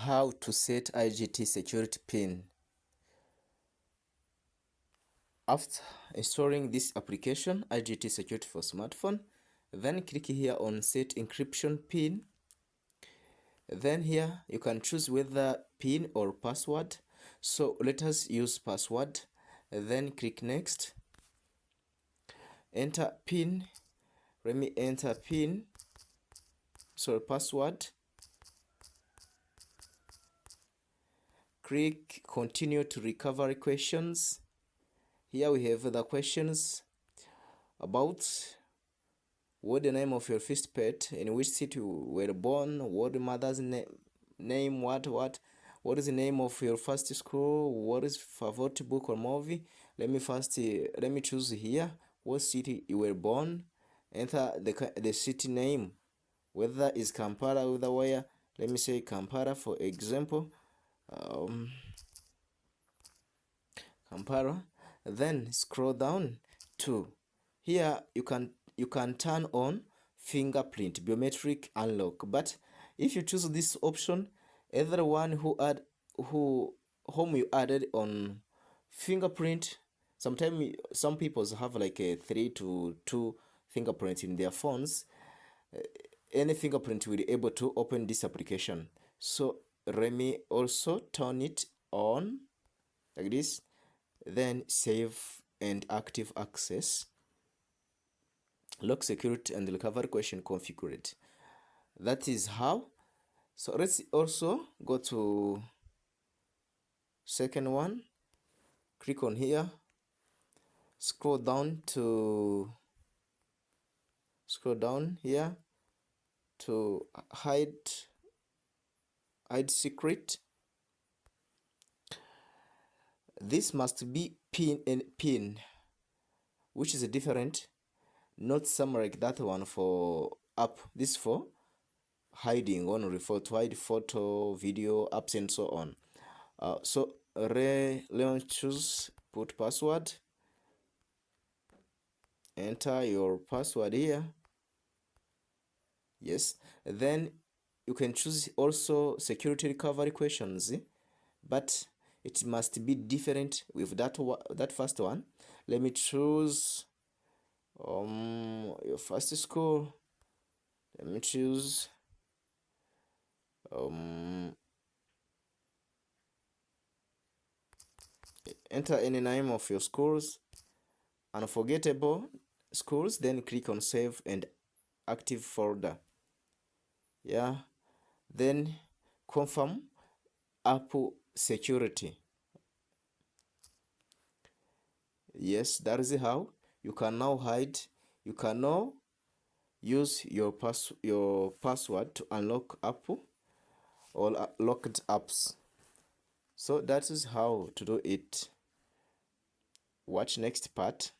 How to set IGT Security PIN. After installing this application, IGT Security for smartphone, then click here on Set Encryption PIN. Then here you can choose whether PIN or password. So let us use password. Then click Next. Enter PIN. Let me enter PIN. Sorry, password. Click Continue to Recovery Questions. Here we have the questions about what the name of your first pet, in which city you were born, what the mother's name, what is the name of your first school, what is favorite book or movie. Let me choose here what city you were born. Enter the city name, whether is Kampala, whether where. Let me say Kampala for example. Kampala. Then scroll down to here. You can turn on fingerprint biometric unlock, but if you choose this option, everyone whom you added on fingerprint, sometimes some people have like a 3 to 2 fingerprints in their phones. Any fingerprint will be able to open this application. So let me also turn it on like this. Then save and active access, lock security and recovery question configured. That is how. So let's also go to second one. Click on here, scroll down here to hide secret. This must be PIN, which is a different, not some like that one for app. This for hiding only, for to hide photo, video, apps and so on. So let's choose put password. Enter your password here. Yes, then you can choose also security recovery questions, but it must be different with that first one. Let me choose your first school. Let me choose enter any name of your schools, unforgettable schools. Then click on save and active folder. Yeah, then confirm Apple security. Yes, that is how you can now hide. You can now use your password to unlock Apple or locked apps. So that is how to do it. Watch next part.